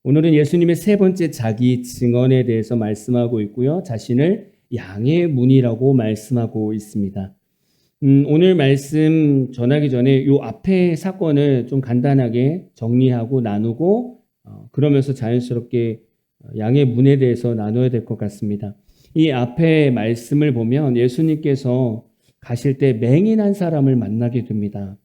오늘은 예수님의 세 번째 자기 증언에 대해서 말씀하고 있고요. 자신을 양의 문이라고 말씀하고 있습니다. 오늘 말씀 전하기 전에 이 앞에 사건을 좀 간단하게 정리하고 나누고 그러면서 자연스럽게 양의 문에 대해서 나눠야 될 것 같습니다. 이 앞에 말씀을 보면 예수님께서 가실 때 맹인한 사람을 만나게 됩니다.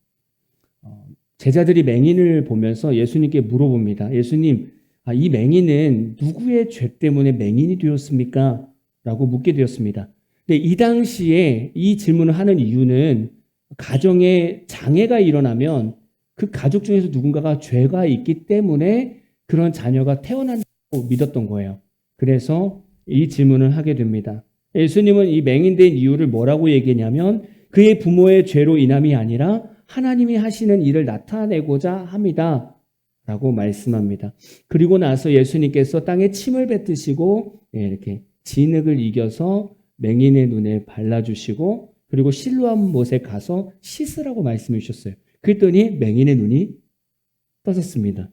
제자들이 맹인을 보면서 예수님께 물어봅니다. 예수님, 이 맹인은 누구의 죄 때문에 맹인이 되었습니까? 라고 묻게 되었습니다. 근데 이 당시에 이 질문을 하는 이유는 가정에 장애가 일어나면 그 가족 중에서 누군가가 죄가 있기 때문에 그런 자녀가 태어난다고 믿었던 거예요. 그래서 이 질문을 하게 됩니다. 예수님은 이 맹인된 이유를 뭐라고 얘기했냐면 그의 부모의 죄로 인함이 아니라 하나님이 하시는 일을 나타내고자 합니다. 라고 말씀합니다. 그리고 나서 예수님께서 땅에 침을 뱉으시고 이렇게 진흙을 이겨서 맹인의 눈에 발라주시고 그리고 실로암 못에 가서 씻으라고 말씀해 주셨어요. 그랬더니 맹인의 눈이 떠졌습니다.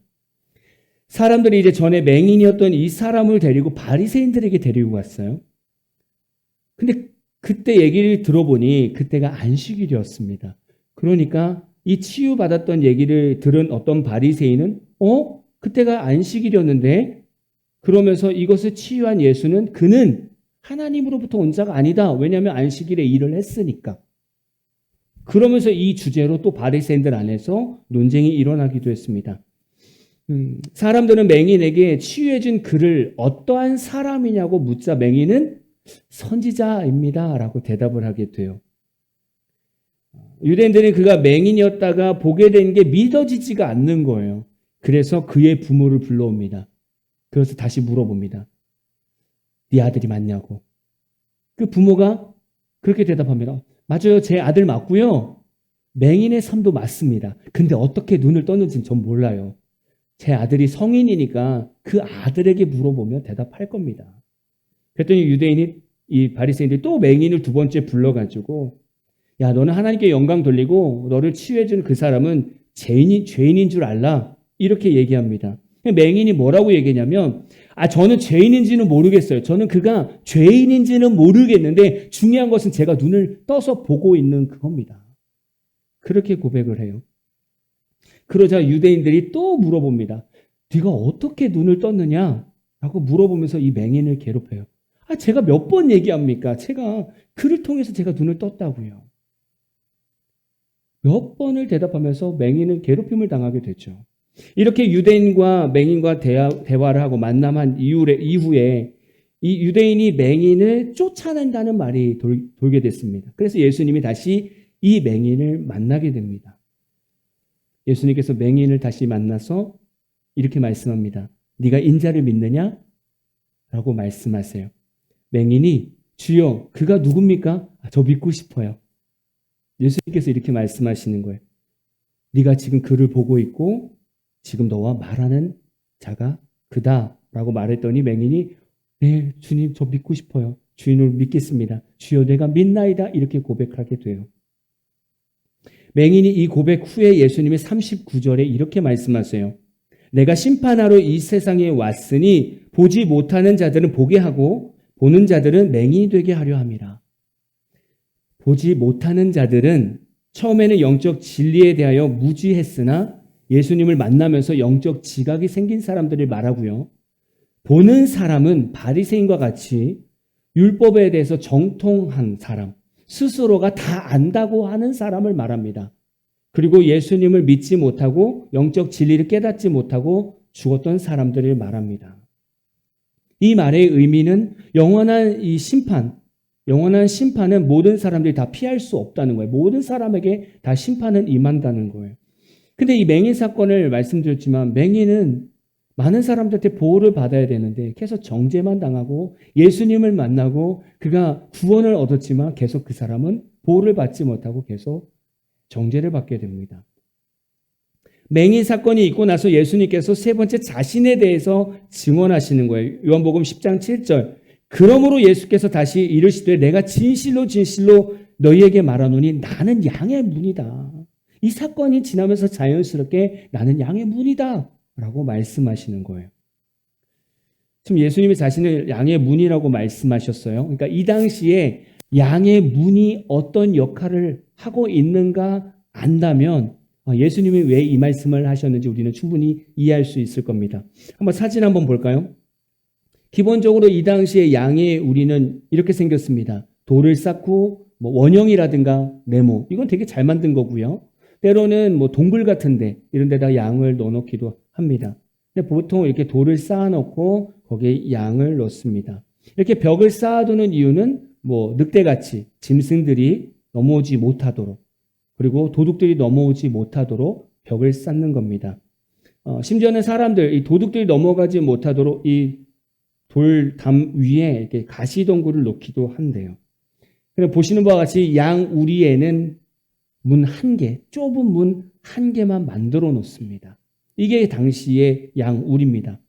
사람들이 이제 전에 맹인이었던 이 사람을 데리고 바리새인들에게 데리고 갔어요. 근데 그때 얘기를 들어보니 그때가 안식일이었습니다. 그러니까 이 치유받았던 얘기를 들은 어떤 바리새인은 그때가 안식일이었는데 그러면서 이것을 치유한 예수는 그는 하나님으로부터 온 자가 아니다. 왜냐하면 안식일에 일을 했으니까. 그러면서 이 주제로 또 바리새인들 안에서 논쟁이 일어나기도 했습니다. 사람들은 맹인에게 치유해준 그를 어떠한 사람이냐고 묻자 맹인은 선지자입니다. 라고 대답을 하게 돼요. 유대인들은 그가 맹인이었다가 보게 된 게 믿어지지가 않는 거예요. 그래서 그의 부모를 불러옵니다. 그래서 다시 물어봅니다. 네 아들이 맞냐고. 그 부모가 그렇게 대답합니다. 맞아요. 제 아들 맞고요. 맹인의 삶도 맞습니다. 근데 어떻게 눈을 떴는지는 전 몰라요. 제 아들이 성인이니까 그 아들에게 물어보면 대답할 겁니다. 그랬더니 유대인이 이 바리새인들이 또 맹인을 두 번째 불러가지고 야, 너는 하나님께 영광 돌리고 너를 치유해준 그 사람은 죄인인 줄 알라. 이렇게 얘기합니다. 맹인이 뭐라고 얘기냐면 저는 죄인인지는 모르겠어요. 저는 그가 죄인인지는 모르겠는데 중요한 것은 제가 눈을 떠서 보고 있는 그겁니다. 그렇게 고백을 해요. 그러자 유대인들이 또 물어봅니다. 네가 어떻게 눈을 떴느냐? 라고 물어보면서 이 맹인을 괴롭혀요. 제가 몇 번 얘기합니까? 제가 그를 통해서 제가 눈을 떴다고요. 몇 번을 대답하면서 맹인은 괴롭힘을 당하게 되죠. 이렇게 유대인과 맹인과 대화를 하고 만남한 이후에 이 유대인이 맹인을 쫓아낸다는 말이 돌게 됐습니다. 그래서 예수님이 다시 이 맹인을 만나게 됩니다. 예수님께서 맹인을 다시 만나서 이렇게 말씀합니다. 네가 인자를 믿느냐? 라고 말씀하세요. 맹인이 주여 그가 누굽니까? 저 믿고 싶어요. 예수님께서 이렇게 말씀하시는 거예요. 네가 지금 그를 보고 있고 지금 너와 말하는 자가 그다 라고 말했더니 맹인이 네 주님 저 믿고 싶어요. 주인을 믿겠습니다. 주여 내가 믿나이다 이렇게 고백하게 돼요. 맹인이 이 고백 후에 예수님이 39절에 이렇게 말씀하세요. 내가 심판하러 이 세상에 왔으니 보지 못하는 자들은 보게 하고 보는 자들은 맹인이 되게 하려 함이라. 보지 못하는 자들은 처음에는 영적 진리에 대하여 무지했으나 예수님을 만나면서 영적 지각이 생긴 사람들을 말하고요. 보는 사람은 바리새인과 같이 율법에 대해서 정통한 사람, 스스로가 다 안다고 하는 사람을 말합니다. 그리고 예수님을 믿지 못하고 영적 진리를 깨닫지 못하고 죽었던 사람들을 말합니다. 이 말의 의미는 영원한 심판은 모든 사람들이 다 피할 수 없다는 거예요. 모든 사람에게 다 심판은 임한다는 거예요. 근데 이 맹인 사건을 말씀드렸지만 맹인은 많은 사람들한테 보호를 받아야 되는데 계속 정죄만 당하고 예수님을 만나고 그가 구원을 얻었지만 계속 그 사람은 보호를 받지 못하고 계속 정죄를 받게 됩니다. 맹인 사건이 있고 나서 예수님께서 세 번째 자신에 대해서 증언하시는 거예요. 요한복음 10장 7절. 그러므로 예수께서 다시 이르시되 내가 진실로 너희에게 말하노니 나는 양의 문이다. 이 사건이 지나면서 자연스럽게 나는 양의 문이다 라고 말씀하시는 거예요. 지금 예수님이 자신을 양의 문이라고 말씀하셨어요. 그러니까 이 당시에 양의 문이 어떤 역할을 하고 있는가 안다면 예수님이 왜 이 말씀을 하셨는지 우리는 충분히 이해할 수 있을 겁니다. 한번 사진 한번 볼까요? 기본적으로 이 당시에 양의 우리는 이렇게 생겼습니다. 돌을 쌓고 원형이라든가 네모, 이건 되게 잘 만든 거고요. 때로는 동굴 같은데 이런 데다 양을 넣어놓기도 합니다. 근데 보통 이렇게 돌을 쌓아놓고 거기에 양을 넣습니다. 이렇게 벽을 쌓아두는 이유는 늑대같이 짐승들이 넘어오지 못하도록, 그리고 도둑들이 넘어오지 못하도록 벽을 쌓는 겁니다. 심지어는 사람들, 이 도둑들이 넘어가지 못하도록 이 돌담 위에 이렇게 가시덩굴을 놓기도 한대요. 보시는 바와 같이 양 우리에는 문 한 개, 좁은 문 한 개만 만들어 놓습니다. 이게 당시의 양 우리입니다.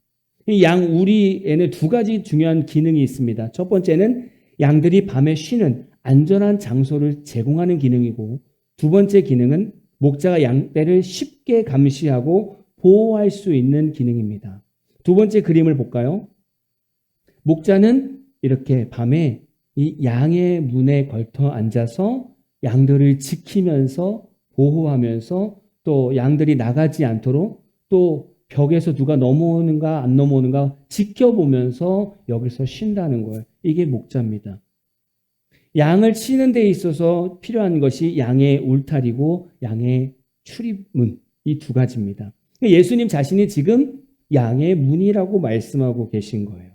이 양 우리에는 두 가지 중요한 기능이 있습니다. 첫 번째는 양들이 밤에 쉬는 안전한 장소를 제공하는 기능이고, 두 번째 기능은 목자가 양떼를 쉽게 감시하고 보호할 수 있는 기능입니다. 두 번째 그림을 볼까요? 목자는 이렇게 밤에 이 양의 문에 걸터 앉아서 양들을 지키면서 보호하면서 또 양들이 나가지 않도록 또 벽에서 누가 넘어오는가 안 넘어오는가 지켜보면서 여기서 쉰다는 거예요. 이게 목자입니다. 양을 치는 데 있어서 필요한 것이 양의 울타리고 양의 출입문, 이 두 가지입니다. 예수님 자신이 지금 양의 문이라고 말씀하고 계신 거예요.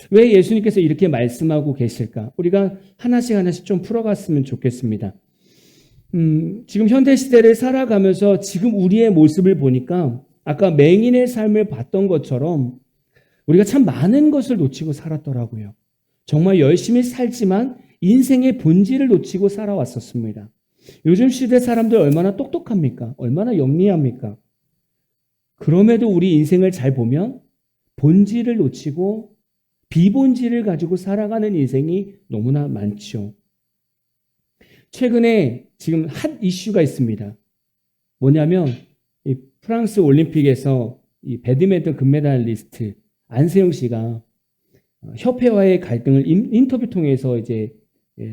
왜 예수님께서 이렇게 말씀하고 계실까? 우리가 하나씩 좀 풀어갔으면 좋겠습니다. 지금 현대시대를 살아가면서 지금 우리의 모습을 보니까 아까 맹인의 삶을 봤던 것처럼 우리가 참 많은 것을 놓치고 살았더라고요. 정말 열심히 살지만 인생의 본질을 놓치고 살아왔었습니다. 요즘 시대 사람들 얼마나 똑똑합니까? 얼마나 영리합니까? 그럼에도 우리 인생을 잘 보면 본질을 놓치고 비본질을 가지고 살아가는 인생이 너무나 많죠. 최근에 지금 핫 이슈가 있습니다. 뭐냐면 이 프랑스 올림픽에서 이 배드민턴 금메달리스트 안세영 씨가 협회와의 갈등을 인터뷰 통해서 이제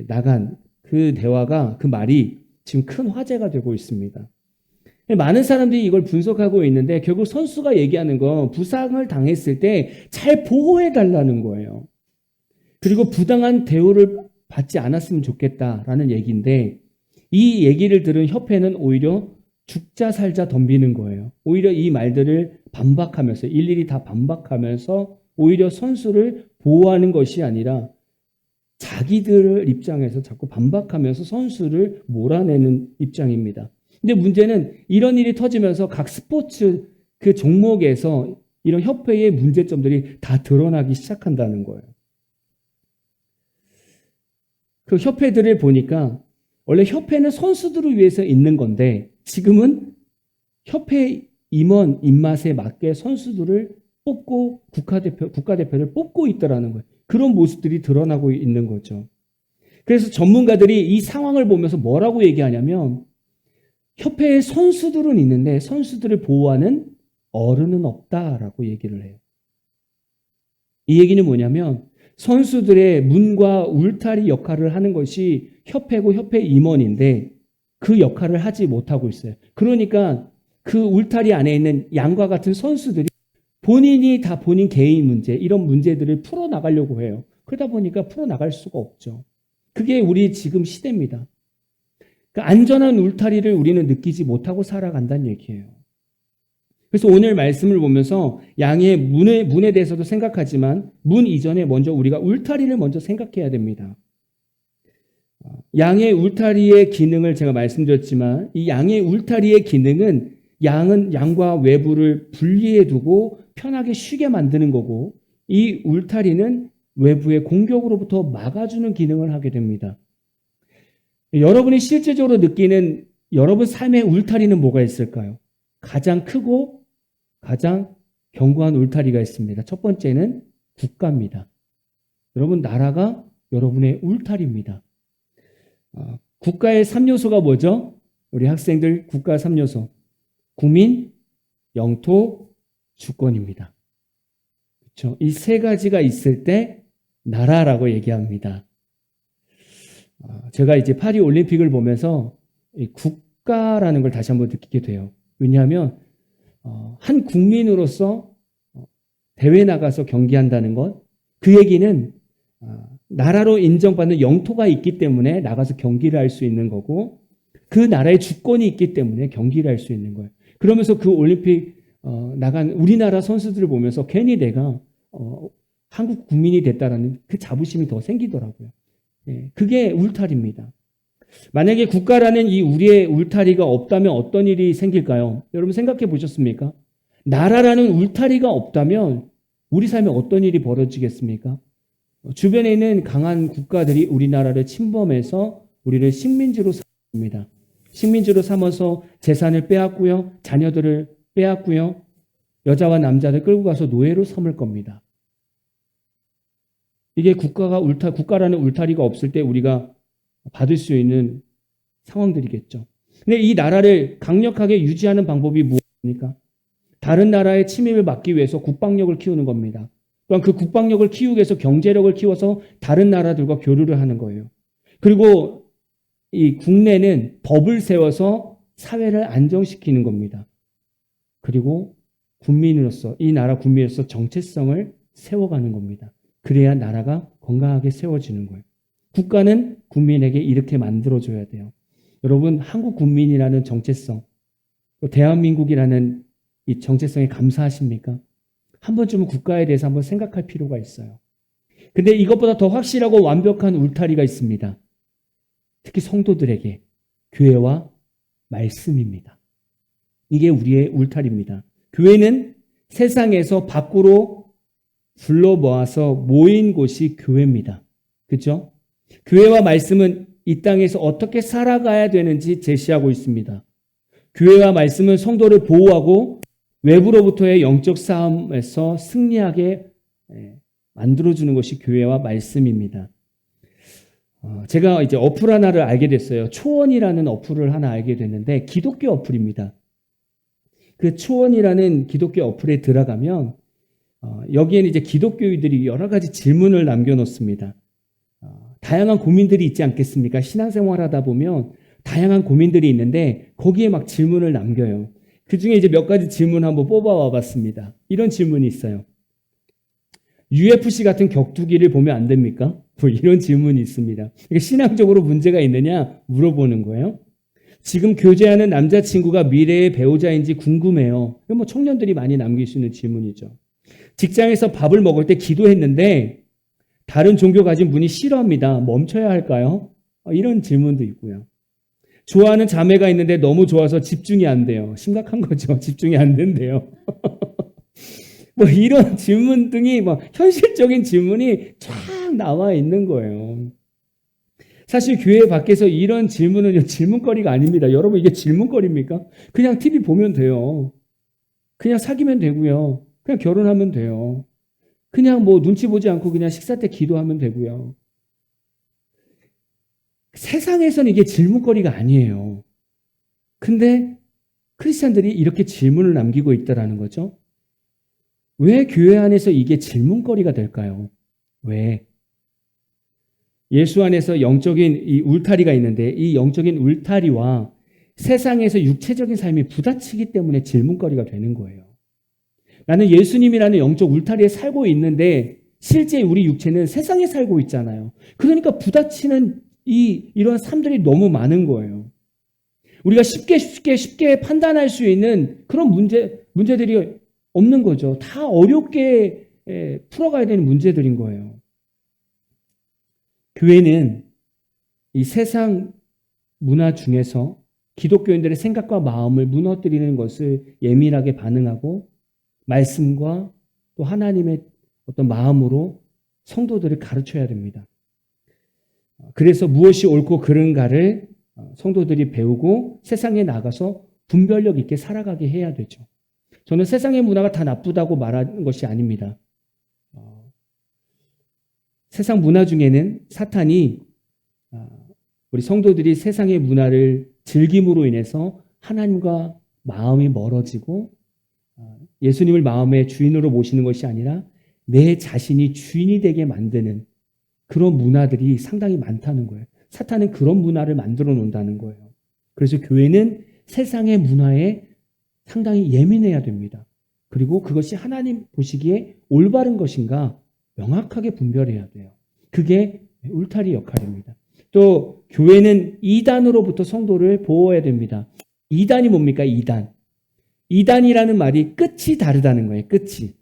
나간 그 대화가, 그 말이 지금 큰 화제가 되고 있습니다. 많은 사람들이 이걸 분석하고 있는데 결국 선수가 얘기하는 건 부상을 당했을 때 잘 보호해 달라는 거예요. 그리고 부당한 대우를 받지 않았으면 좋겠다라는 얘기인데, 이 얘기를 들은 협회는 오히려 죽자 살자 덤비는 거예요. 오히려 이 말들을 반박하면서, 일일이 다 반박하면서 오히려 선수를 보호하는 것이 아니라 자기들 입장에서 자꾸 반박하면서 선수를 몰아내는 입장입니다. 근데 문제는 이런 일이 터지면서 각 스포츠 그 종목에서 이런 협회의 문제점들이 다 드러나기 시작한다는 거예요. 그 협회들을 보니까 원래 협회는 선수들을 위해서 있는 건데 지금은 협회 임원 입맛에 맞게 선수들을 뽑고 국가대표를 뽑고 있더라는 거예요. 그런 모습들이 드러나고 있는 거죠. 그래서 전문가들이 이 상황을 보면서 뭐라고 얘기하냐면, 협회에 선수들은 있는데 선수들을 보호하는 어른은 없다라고 얘기를 해요. 이 얘기는 뭐냐면 선수들의 문과 울타리 역할을 하는 것이 협회고 협회 임원인데 그 역할을 하지 못하고 있어요. 그러니까 그 울타리 안에 있는 양과 같은 선수들이 본인이 다 본인 개인 문제, 이런 문제들을 풀어나가려고 해요. 그러다 보니까 풀어나갈 수가 없죠. 그게 우리 지금 시대입니다. 그 안전한 울타리를 우리는 느끼지 못하고 살아간다는 얘기예요. 그래서 오늘 말씀을 보면서 양의 문에 대해서도 생각하지만 문 이전에 먼저 우리가 울타리를 먼저 생각해야 됩니다. 양의 울타리의 기능을 제가 말씀드렸지만 이 양의 울타리의 기능은 양과 외부를 분리해 두고 편하게 쉬게 만드는 거고, 이 울타리는 외부의 공격으로부터 막아주는 기능을 하게 됩니다. 여러분이 실제적으로 느끼는 여러분 삶의 울타리는 뭐가 있을까요? 가장 크고 가장 견고한 울타리가 있습니다. 첫 번째는 국가입니다. 여러분, 나라가 여러분의 울타리입니다. 국가의 3요소가 뭐죠? 우리 학생들 국가 3요소. 국민, 영토, 주권입니다. 이 세 가지가 있을 때 나라라고 얘기합니다. 제가 이제 파리 올림픽을 보면서 이 국가라는 걸 다시 한번 느끼게 돼요. 왜냐하면 한 국민으로서 대회 나가서 경기한다는 것, 그 얘기는 나라로 인정받는 영토가 있기 때문에 나가서 경기를 할 수 있는 거고, 그 나라의 주권이 있기 때문에 경기를 할 수 있는 거예요. 그러면서 그 올림픽 나간 우리나라 선수들을 보면서 괜히 내가 한국 국민이 됐다라는 그 자부심이 더 생기더라고요. 그게 울타리입니다. 만약에 국가라는 이 우리의 울타리가 없다면 어떤 일이 생길까요? 여러분 생각해 보셨습니까? 나라라는 울타리가 없다면 우리 삶에 어떤 일이 벌어지겠습니까? 주변에 있는 강한 국가들이 우리나라를 침범해서 우리를 식민지로 삼습니다. 식민지로 삼아서 재산을 빼앗고요. 자녀들을 빼앗고요. 여자와 남자를 끌고 가서 노예로 삼을 겁니다. 이게 국가라는 울타리가 없을 때 우리가 받을 수 있는 상황들이겠죠. 근데 이 나라를 강력하게 유지하는 방법이 무엇입니까? 다른 나라의 침입을 막기 위해서 국방력을 키우는 겁니다. 또한 그 국방력을 키우기 위해서 경제력을 키워서 다른 나라들과 교류를 하는 거예요. 그리고 이 국내는 법을 세워서 사회를 안정시키는 겁니다. 그리고 국민으로서, 이 나라 국민으로서 정체성을 세워가는 겁니다. 그래야 나라가 건강하게 세워지는 거예요. 국가는 국민에게 이렇게 만들어줘야 돼요. 여러분, 한국 국민이라는 정체성, 또 대한민국이라는 이 정체성에 감사하십니까? 한 번쯤은 국가에 대해서 한번 생각할 필요가 있어요. 근데 이것보다 더 확실하고 완벽한 울타리가 있습니다. 특히 성도들에게 교회와 말씀입니다. 이게 우리의 울타리입니다. 교회는 세상에서 밖으로 불러 모아서 모인 곳이 교회입니다. 그렇죠? 교회와 말씀은 이 땅에서 어떻게 살아가야 되는지 제시하고 있습니다. 교회와 말씀은 성도를 보호하고 외부로부터의 영적 싸움에서 승리하게 만들어주는 것이 교회와 말씀입니다. 제가 이제 어플 하나를 알게 됐어요. 초원이라는 어플을 하나 알게 됐는데 기독교 어플입니다. 그 초원이라는 기독교 어플에 들어가면 여기에는 이제 기독교인들이 여러 가지 질문을 남겨놓습니다. 다양한 고민들이 있지 않겠습니까? 신앙생활 하다 보면 다양한 고민들이 있는데 거기에 막 질문을 남겨요. 그 중에 이제 몇 가지 질문 한번 뽑아와 봤습니다. 이런 질문이 있어요. UFC 같은 격투기를 보면 안 됩니까? 뭐 이런 질문이 있습니다. 그러니까 신앙적으로 문제가 있느냐 물어보는 거예요. 지금 교제하는 남자친구가 미래의 배우자인지 궁금해요. 뭐 청년들이 많이 남길 수 있는 질문이죠. 직장에서 밥을 먹을 때 기도했는데 다른 종교 가진 분이 싫어합니다. 멈춰야 할까요? 이런 질문도 있고요. 좋아하는 자매가 있는데 너무 좋아서 집중이 안 돼요. 심각한 거죠. 집중이 안 된대요. 뭐 이런 질문 등이 뭐 현실적인 질문이 쫙 나와 있는 거예요. 사실 교회 밖에서 이런 질문은 질문거리가 아닙니다. 여러분 이게 질문거리입니까? 그냥 TV 보면 돼요. 그냥 사귀면 되고요. 그냥 결혼하면 돼요. 그냥 뭐 눈치 보지 않고 그냥 식사 때 기도하면 되고요. 세상에서는 이게 질문거리가 아니에요. 근데 크리스찬들이 이렇게 질문을 남기고 있다라는 거죠. 왜 교회 안에서 이게 질문거리가 될까요? 왜? 예수 안에서 영적인 이 울타리가 있는데 이 영적인 울타리와 세상에서 육체적인 삶이 부딪히기 때문에 질문거리가 되는 거예요. 나는 예수님이라는 영적 울타리에 살고 있는데 실제 우리 육체는 세상에 살고 있잖아요. 그러니까 부딪히는 이런 삶들이 너무 많은 거예요. 우리가 쉽게 판단할 수 있는 그런 문제들이 없는 거죠. 다 어렵게 풀어가야 되는 문제들인 거예요. 교회는 이 세상 문화 중에서 기독교인들의 생각과 마음을 무너뜨리는 것을 예민하게 반응하고 말씀과 또 하나님의 어떤 마음으로 성도들을 가르쳐야 됩니다. 그래서 무엇이 옳고 그른가를 성도들이 배우고 세상에 나가서 분별력 있게 살아가게 해야 되죠. 저는 세상의 문화가 다 나쁘다고 말하는 것이 아닙니다. 세상 문화 중에는 사탄이 우리 성도들이 세상의 문화를 즐김으로 인해서 하나님과 마음이 멀어지고 예수님을 마음의 주인으로 모시는 것이 아니라 내 자신이 주인이 되게 만드는 그런 문화들이 상당히 많다는 거예요. 사탄은 그런 문화를 만들어 놓는다는 거예요. 그래서 교회는 세상의 문화에 상당히 예민해야 됩니다. 그리고 그것이 하나님 보시기에 올바른 것인가 명확하게 분별해야 돼요. 그게 울타리 역할입니다. 또 교회는 이단으로부터 성도를 보호해야 됩니다. 이단이 뭡니까? 이단. 이단이라는 말이 끝이 다르다는 거예요. 끝이.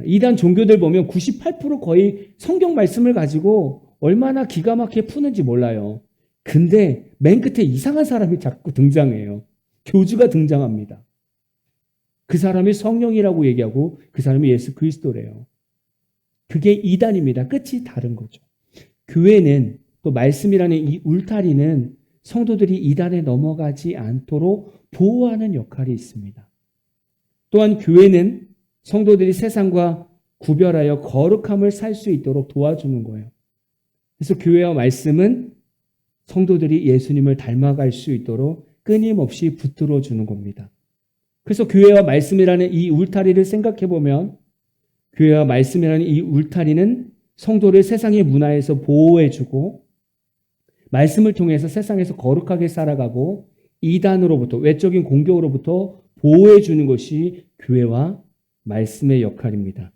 이단 종교들 보면 98% 거의 성경 말씀을 가지고 얼마나 기가 막히게 푸는지 몰라요. 근데 맨 끝에 이상한 사람이 자꾸 등장해요. 교주가 등장합니다. 그 사람이 성령이라고 얘기하고 그 사람이 예수 그리스도래요. 그게 이단입니다. 끝이 다른 거죠. 교회는 또 말씀이라는 이 울타리는 성도들이 이단에 넘어가지 않도록 보호하는 역할이 있습니다. 또한 교회는 성도들이 세상과 구별하여 거룩함을 살 수 있도록 도와주는 거예요. 그래서 교회와 말씀은 성도들이 예수님을 닮아갈 수 있도록 끊임없이 붙들어 주는 겁니다. 그래서 교회와 말씀이라는 이 울타리를 생각해 보면 교회와 말씀이라는 이 울타리는 성도를 세상의 문화에서 보호해 주고 말씀을 통해서 세상에서 거룩하게 살아가고 이단으로부터 외적인 공격으로부터 보호해 주는 것이 교회와 말씀의 역할입니다.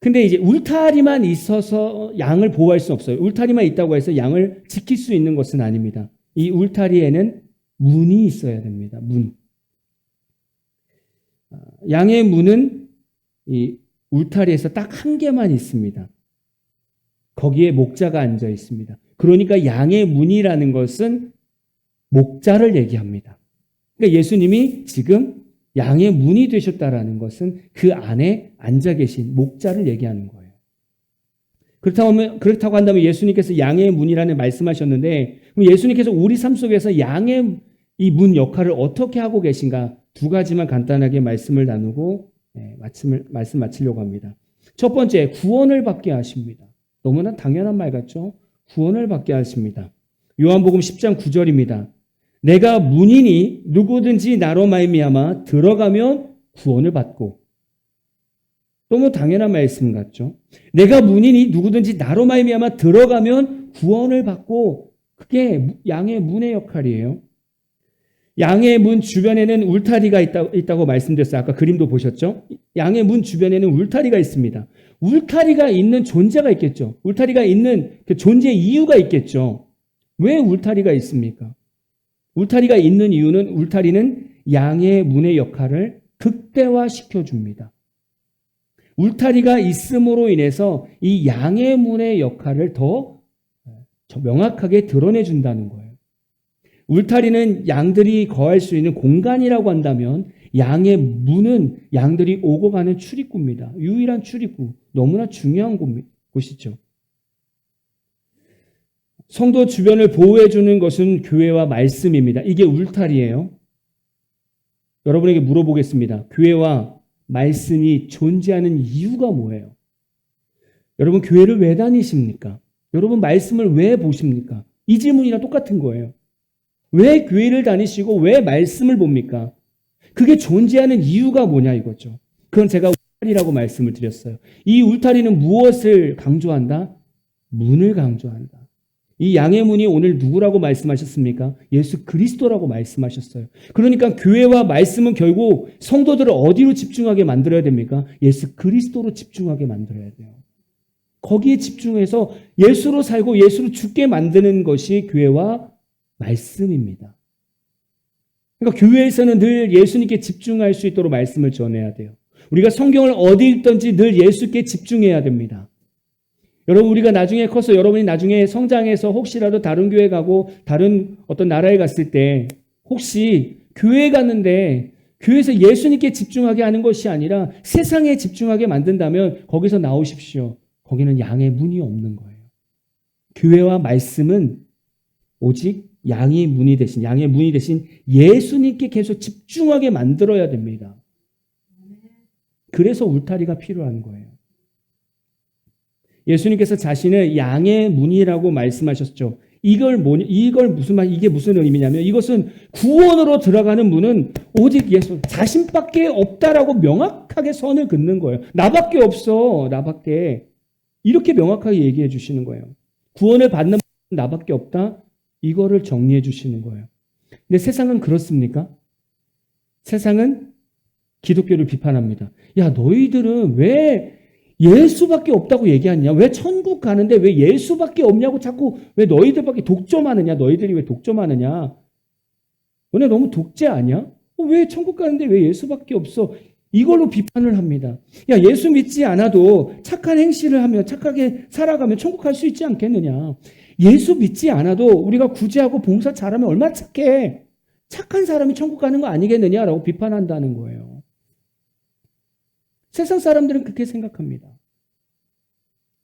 근데 이제 울타리만 있어서 양을 보호할 수는 없어요. 울타리만 있다고 해서 양을 지킬 수 있는 것은 아닙니다. 이 울타리에는 문이 있어야 됩니다. 문. 양의 문은 이 울타리에서 딱 한 개만 있습니다. 거기에 목자가 앉아 있습니다. 그러니까 양의 문이라는 것은 목자를 얘기합니다. 그러니까 예수님이 지금 양의 문이 되셨다라는 것은 그 안에 앉아 계신 목자를 얘기하는 거예요. 그렇다고 한다면 예수님께서 양의 문이라는 말씀하셨는데 그럼 예수님께서 우리 삶 속에서 양의 이 문 역할을 어떻게 하고 계신가 두 가지만 간단하게 말씀을 나누고 말씀 마치려고 합니다. 첫 번째, 구원을 받게 하십니다. 너무나 당연한 말 같죠? 구원을 받게 하십니다. 요한복음 10장 9절입니다. 내가 문이니 누구든지 나로 말미암아 들어가면 구원을 받고. 너무 당연한 말씀 같죠? 내가 문이니 누구든지 나로 말미암아 들어가면 구원을 받고. 그게 양의 문의 역할이에요. 양의 문 주변에는 울타리가 있다고 말씀드렸어요. 아까 그림도 보셨죠? 양의 문 주변에는 울타리가 있습니다. 울타리가 있는 존재가 있겠죠. 울타리가 있는 그 존재의 이유가 있겠죠. 왜 울타리가 있습니까? 울타리가 있는 이유는 울타리는 양의 문의 역할을 극대화시켜 줍니다. 울타리가 있음으로 인해서 이 양의 문의 역할을 더 명확하게 드러내 준다는 거예요. 울타리는 양들이 거할 수 있는 공간이라고 한다면 양의 문은 양들이 오고 가는 출입구입니다. 유일한 출입구, 너무나 중요한 곳이죠. 성도 주변을 보호해 주는 것은 교회와 말씀입니다. 이게 울타리예요. 여러분에게 물어보겠습니다. 교회와 말씀이 존재하는 이유가 뭐예요? 여러분 교회를 왜 다니십니까? 여러분 말씀을 왜 보십니까? 이 질문이랑 똑같은 거예요. 왜 교회를 다니시고 왜 말씀을 봅니까? 그게 존재하는 이유가 뭐냐 이거죠. 그건 제가 울타리라고 말씀을 드렸어요. 이 울타리는 무엇을 강조한다? 문을 강조한다. 이 양의 문이 오늘 누구라고 말씀하셨습니까? 예수 그리스도라고 말씀하셨어요. 그러니까 교회와 말씀은 결국 성도들을 어디로 집중하게 만들어야 됩니까? 예수 그리스도로 집중하게 만들어야 돼요. 거기에 집중해서 예수로 살고 예수로 죽게 만드는 것이 교회와 말씀입니다. 그러니까 교회에서는 늘 예수님께 집중할 수 있도록 말씀을 전해야 돼요. 우리가 성경을 어디 읽든지 늘 예수께 집중해야 됩니다. 여러분 우리가 나중에 커서 여러분이 나중에 성장해서 혹시라도 다른 교회 가고 다른 어떤 나라에 갔을 때 혹시 교회에 갔는데 교회에서 예수님께 집중하게 하는 것이 아니라 세상에 집중하게 만든다면 거기서 나오십시오. 거기는 양의 문이 없는 거예요. 교회와 말씀은 오직 양의 문이 대신 예수님께 계속 집중하게 만들어야 됩니다. 그래서 울타리가 필요한 거예요. 예수님께서 자신을 양의 문이라고 말씀하셨죠. 이걸 무슨 말, 이게 무슨 의미냐면 이것은 구원으로 들어가는 문은 오직 예수, 자신밖에 없다라고 명확하게 선을 긋는 거예요. 나밖에 없어, 나밖에. 이렇게 명확하게 얘기해 주시는 거예요. 구원을 받는 분은 나밖에 없다. 이거를 정리해 주시는 거예요. 근데 세상은 그렇습니까? 세상은 기독교를 비판합니다. 야, 너희들은 왜 예수밖에 없다고 얘기하냐? 왜 천국 가는데 왜 예수밖에 없냐고 자꾸 왜 너희들밖에 독점하느냐? 너희들이 왜 독점하느냐? 너네 너무 독재 아니야? 왜 천국 가는데 왜 예수밖에 없어? 이걸로 비판을 합니다. 야, 예수 믿지 않아도 착한 행실을 하면 착하게 살아가면 천국 갈 수 있지 않겠느냐? 예수 믿지 않아도 우리가 구제하고 봉사 잘하면 얼마나 착해? 착한 사람이 천국 가는 거 아니겠느냐라고 비판한다는 거예요. 세상 사람들은 그렇게 생각합니다.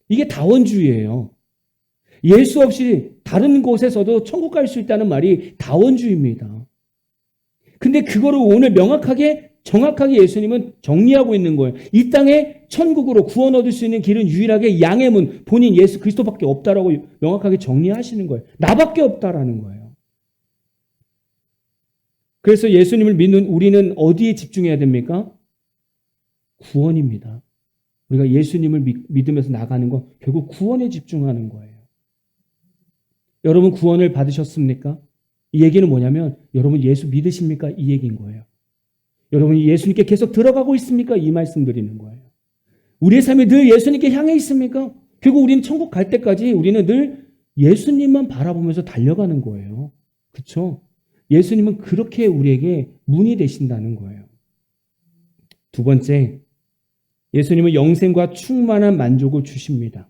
이게 다원주의예요. 예수 없이 다른 곳에서도 천국 갈 수 있다는 말이 다원주의입니다. 근데 그거를 오늘 명확하게 정확하게 예수님은 정리하고 있는 거예요. 이 땅에 천국으로 구원 얻을 수 있는 길은 유일하게 양의 문, 본인 예수 그리스도밖에 없다라고 명확하게 정리하시는 거예요. 나밖에 없다라는 거예요. 그래서 예수님을 믿는 우리는 어디에 집중해야 됩니까? 구원입니다. 우리가 예수님을 믿으면서 나가는 건 결국 구원에 집중하는 거예요. 여러분 구원을 받으셨습니까? 이 얘기는 뭐냐면 여러분 예수 믿으십니까? 이 얘기인 거예요. 여러분이 예수님께 계속 들어가고 있습니까? 이 말씀 드리는 거예요. 우리의 삶이 늘 예수님께 향해 있습니까? 결국 우리는 천국 갈 때까지 우리는 늘 예수님만 바라보면서 달려가는 거예요. 그렇죠? 예수님은 그렇게 우리에게 문이 되신다는 거예요. 두 번째, 예수님은 영생과 충만한 만족을 주십니다.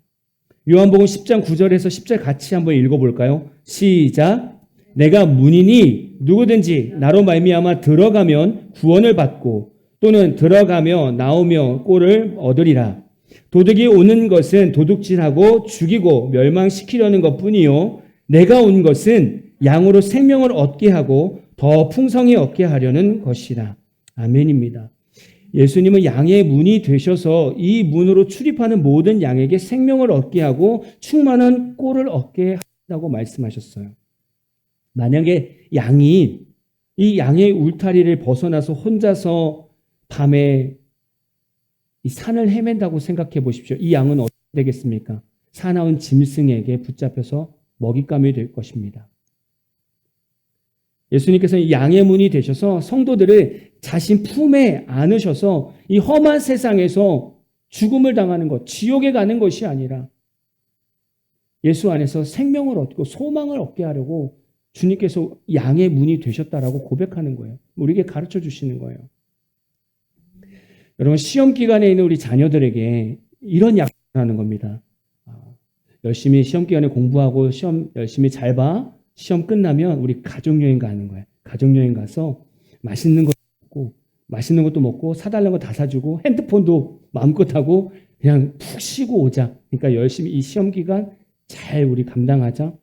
요한복음 10장 9절에서 10절 같이 한번 읽어볼까요? 시작. 내가 문이니 누구든지 나로 말미암아 들어가면 구원을 받고 또는 들어가며 나오며 꼴을 얻으리라. 도둑이 오는 것은 도둑질하고 죽이고 멸망시키려는 것뿐이요 내가 온 것은 양으로 생명을 얻게 하고 더 풍성히 얻게 하려는 것이라. 아멘입니다. 예수님은 양의 문이 되셔서 이 문으로 출입하는 모든 양에게 생명을 얻게 하고 충만한 꼴을 얻게 한다고 말씀하셨어요. 만약에 양이 이 양의 울타리를 벗어나서 혼자서 밤에 이 산을 헤맨다고 생각해 보십시오. 이 양은 어떻게 되겠습니까? 사나운 짐승에게 붙잡혀서 먹잇감이 될 것입니다. 예수님께서는 양의 문이 되셔서 성도들을 자신 품에 안으셔서 이 험한 세상에서 죽음을 당하는 것, 지옥에 가는 것이 아니라 예수 안에서 생명을 얻고 소망을 얻게 하려고 주님께서 양의 문이 되셨다라고 고백하는 거예요. 우리에게 가르쳐 주시는 거예요. 여러분 시험 기간에 있는 우리 자녀들에게 이런 약속을 하는 겁니다. 열심히 시험 기간에 공부하고 시험 열심히 잘 봐. 시험 끝나면 우리 가족여행 가는 거예요. 가족여행 가서 맛있는 것도 먹고 사달라는 거 다 사주고 핸드폰도 마음껏 하고 그냥 푹 쉬고 오자. 그러니까 열심히 이 시험 기간 잘 우리 감당하자.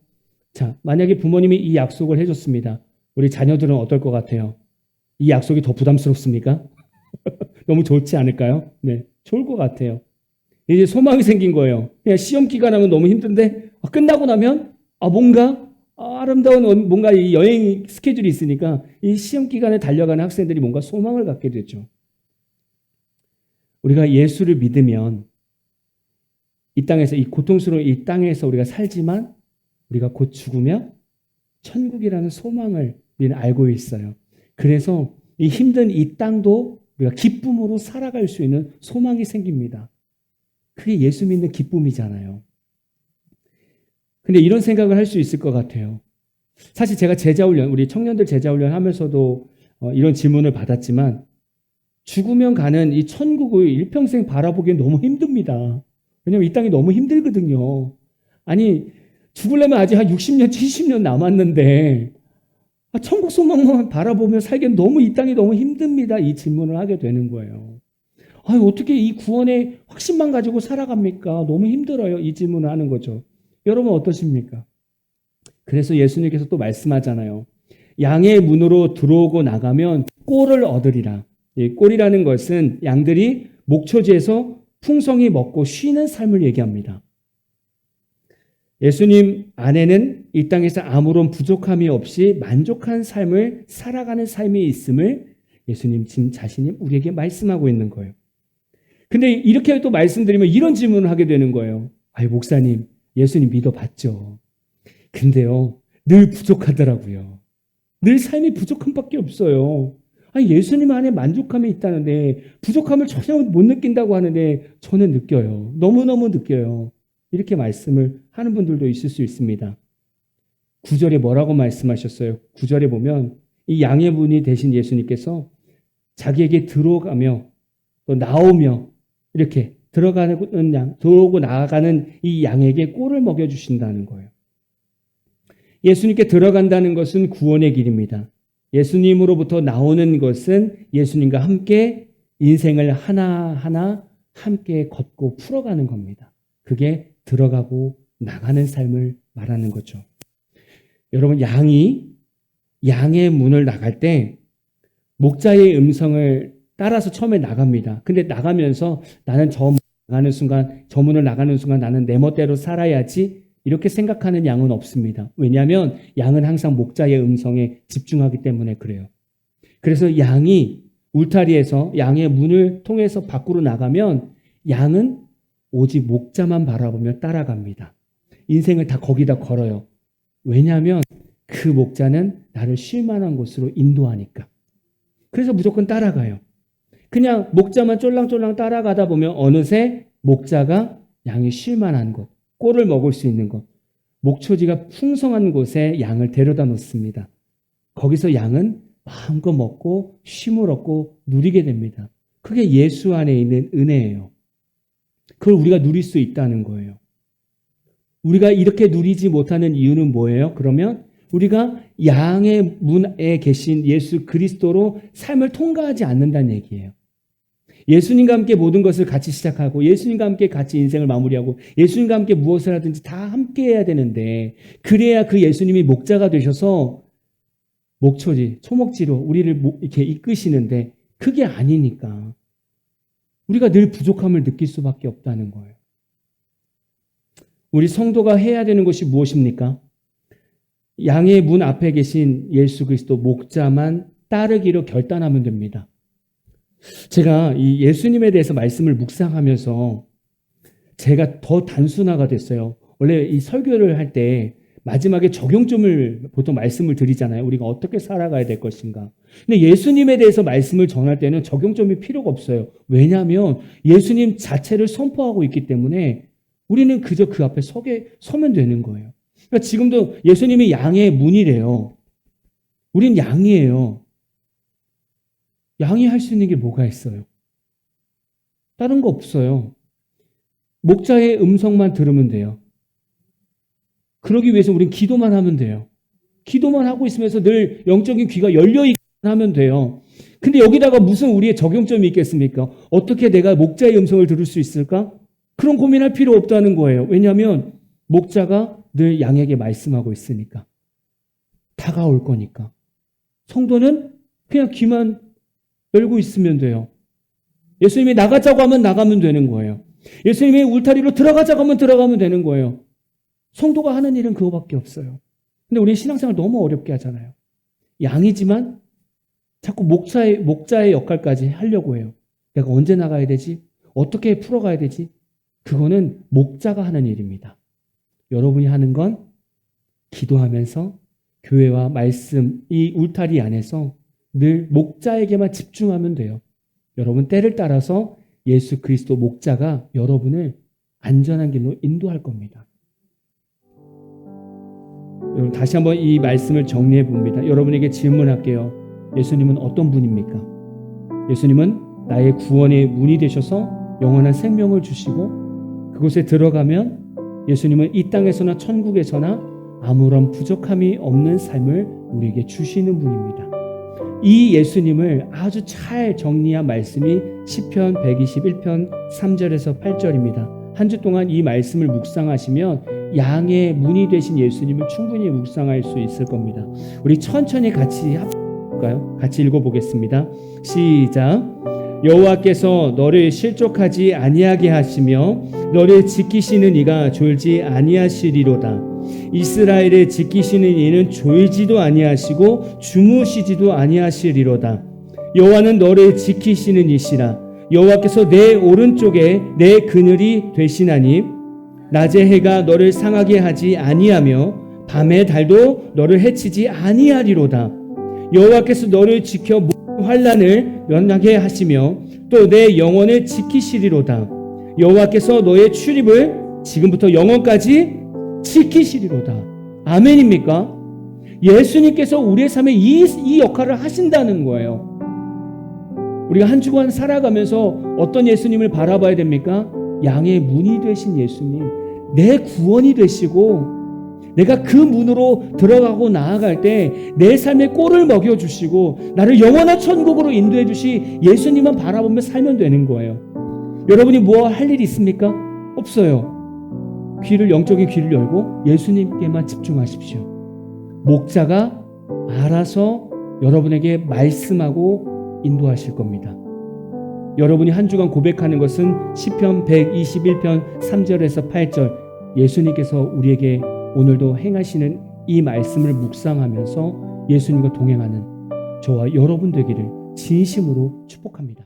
자, 만약에 부모님이 이 약속을 해줬습니다. 우리 자녀들은 어떨 것 같아요? 이 약속이 더 부담스럽습니까? 너무 좋지 않을까요? 네, 좋을 것 같아요. 이제 소망이 생긴 거예요. 그냥 시험 기간 하면 너무 힘든데 끝나고 나면 뭔가 아름다운 뭔가 이 여행 스케줄이 있으니까 이 시험 기간에 달려가는 학생들이 뭔가 소망을 갖게 되죠. 우리가 예수를 믿으면 이 땅에서 이 고통스러운 이 땅에서 우리가 살지만 우리가 곧 죽으면 천국이라는 소망을 우리는 알고 있어요. 그래서 이 힘든 이 땅도 우리가 기쁨으로 살아갈 수 있는 소망이 생깁니다. 그게 예수 믿는 기쁨이잖아요. 근데 이런 생각을 할 수 있을 것 같아요. 사실 제가 제자훈련, 우리 청년들 제자훈련 하면서도 이런 질문을 받았지만 죽으면 가는 이 천국을 일평생 바라보기엔 너무 힘듭니다. 왜냐하면 이 땅이 너무 힘들거든요. 아니 죽으려면 아직 한 60년, 70년 남았는데 천국 소망만 바라보며 살기엔 너무 이 땅이 너무 힘듭니다. 이 질문을 하게 되는 거예요. 어떻게 이 구원의 확신만 가지고 살아갑니까? 너무 힘들어요. 이 질문을 하는 거죠. 여러분 어떠십니까? 그래서 예수님께서 또 말씀하잖아요. 양의 문으로 들어오고 나가면 꼴을 얻으리라. 이 꼴이라는 것은 양들이 목초지에서 풍성히 먹고 쉬는 삶을 얘기합니다. 예수님 안에는 이 땅에서 아무런 부족함이 없이 만족한 삶을 살아가는 삶이 있음을 예수님 지금 자신이 우리에게 말씀하고 있는 거예요. 근데 이렇게 또 말씀드리면 이런 질문을 하게 되는 거예요. 아이, 목사님, 예수님 믿어봤죠. 근데요, 늘 부족하더라고요. 늘 삶이 부족함밖에 없어요. 아니, 예수님 안에 만족함이 있다는데 부족함을 전혀 못 느낀다고 하는데 저는 느껴요. 너무너무 느껴요. 이렇게 말씀을 하는 분들도 있을 수 있습니다. 9절에 뭐라고 말씀하셨어요? 9절에 보면 이 양의 분이 되신 예수님께서 자기에게 들어가며 또 나오며 이렇게 들어가는 양, 들어오고 나아가는 이 양에게 꼴을 먹여주신다는 거예요. 예수님께 들어간다는 것은 구원의 길입니다. 예수님으로부터 나오는 것은 예수님과 함께 인생을 하나하나 함께 걷고 풀어가는 겁니다. 그게 들어가고 나가는 삶을 말하는 거죠. 여러분, 양의 문을 나갈 때 목자의 음성을 따라서 처음에 나갑니다. 근데 나가면서 나는 저 문을 나가는 순간 나는 내 멋대로 살아야지 이렇게 생각하는 양은 없습니다. 왜냐하면 양은 항상 목자의 음성에 집중하기 때문에 그래요. 그래서 양이 울타리에서 양의 문을 통해서 밖으로 나가면 양은 오직 목자만 바라보며 따라갑니다. 인생을 다 거기다 걸어요. 왜냐하면 그 목자는 나를 쉴 만한 곳으로 인도하니까. 그래서 무조건 따라가요. 그냥 목자만 쫄랑쫄랑 따라가다 보면 어느새 목자가 양이 쉴 만한 곳, 꼴을 먹을 수 있는 곳, 목초지가 풍성한 곳에 양을 데려다 놓습니다. 거기서 양은 마음껏 먹고 쉼을 얻고 누리게 됩니다. 그게 예수 안에 있는 은혜예요. 그걸 우리가 누릴 수 있다는 거예요. 우리가 이렇게 누리지 못하는 이유는 뭐예요? 그러면 우리가 양의 문에 계신 예수 그리스도로 삶을 통과하지 않는다는 얘기예요. 예수님과 함께 모든 것을 같이 시작하고 예수님과 함께 같이 인생을 마무리하고 예수님과 함께 무엇을 하든지 다 함께 해야 되는데 그래야 그 예수님이 목자가 되셔서 목초지, 초목지로 우리를 이렇게 이끄시는데 그게 아니니까 우리가 늘 부족함을 느낄 수밖에 없다는 거예요. 우리 성도가 해야 되는 것이 무엇입니까? 양의 문 앞에 계신 예수 그리스도 목자만 따르기로 결단하면 됩니다. 제가 이 예수님에 대해서 말씀을 묵상하면서 제가 더 단순화가 됐어요. 원래 이 설교를 할 때 마지막에 적용점을 보통 말씀을 드리잖아요. 우리가 어떻게 살아가야 될 것인가. 근데 예수님에 대해서 말씀을 전할 때는 적용점이 필요가 없어요. 왜냐하면 예수님 자체를 선포하고 있기 때문에 우리는 그저 그 앞에 서면 되는 거예요. 그러니까 지금도 예수님이 양의 문이래요. 우린 양이에요. 양이 할 수 있는 게 뭐가 있어요? 다른 거 없어요. 목자의 음성만 들으면 돼요. 그러기 위해서 우린 기도만 하면 돼요. 기도만 하고 있으면서 늘 영적인 귀가 열려있게 하면 돼요. 근데 여기다가 무슨 우리의 적용점이 있겠습니까? 어떻게 내가 목자의 음성을 들을 수 있을까? 그런 고민할 필요 없다는 거예요. 왜냐하면 목자가 늘 양에게 말씀하고 있으니까. 다가올 거니까. 성도는 그냥 귀만 열고 있으면 돼요. 예수님이 나가자고 하면 나가면 되는 거예요. 예수님이 울타리로 들어가자고 하면 들어가면 되는 거예요. 성도가 하는 일은 그거밖에 없어요. 근데 우리 신앙생활 너무 어렵게 하잖아요. 양이지만 자꾸 목자의 역할까지 하려고 해요. 내가 언제 나가야 되지? 어떻게 풀어가야 되지? 그거는 목자가 하는 일입니다. 여러분이 하는 건 기도하면서 교회와 말씀, 이 울타리 안에서 늘 목자에게만 집중하면 돼요. 여러분 때를 따라서 예수 그리스도 목자가 여러분을 안전한 길로 인도할 겁니다. 여러분 다시 한번 이 말씀을 정리해 봅니다. 여러분에게 질문할게요. 예수님은 어떤 분입니까? 예수님은 나의 구원의 문이 되셔서 영원한 생명을 주시고 그곳에 들어가면 예수님은 이 땅에서나 천국에서나 아무런 부족함이 없는 삶을 우리에게 주시는 분입니다. 이 예수님을 아주 잘 정리한 말씀이 시편 121편 3절에서 8절입니다. 한 주 동안 이 말씀을 묵상하시면 양의 문이 되신 예수님을 충분히 묵상할 수 있을 겁니다. 우리 천천히 같이 해볼까요? 같이 읽어보겠습니다. 시작. 여호와께서 너를 실족하지 아니하게 하시며 너를 지키시는 이가 졸지 아니하시리로다. 이스라엘을 지키시는 이는 졸지도 아니하시고 주무시지도 아니하시리로다. 여호와는 너를 지키시는 이시라. 여호와께서 내 오른쪽에 내 그늘이 되시나니 낮의 해가 너를 상하게 하지 아니하며 밤의 달도 너를 해치지 아니하리로다. 여호와께서 너를 지켜 모든 환난을 면하게 하시며 또 내 영혼을 지키시리로다. 여호와께서 너의 출입을 지금부터 영원까지 지키시리로다. 아멘입니까? 예수님께서 우리의 삶에 이 역할을 하신다는 거예요. 우리가 한 주간 살아가면서 어떤 예수님을 바라봐야 됩니까? 양의 문이 되신 예수님, 내 구원이 되시고 내가 그 문으로 들어가고 나아갈 때 내 삶에 꼴을 먹여주시고 나를 영원한 천국으로 인도해 주시 예수님만 바라보며 살면 되는 거예요. 여러분이 뭐 할 일이 있습니까? 없어요. 영적인 귀를 열고 예수님께만 집중하십시오. 목자가 알아서 여러분에게 말씀하고 인도하실 겁니다. 여러분이 한 주간 고백하는 것은 시편 121편 3절에서 8절, 예수님께서 우리에게 오늘도 행하시는 이 말씀을 묵상하면서 예수님과 동행하는 저와 여러분 되기를 진심으로 축복합니다.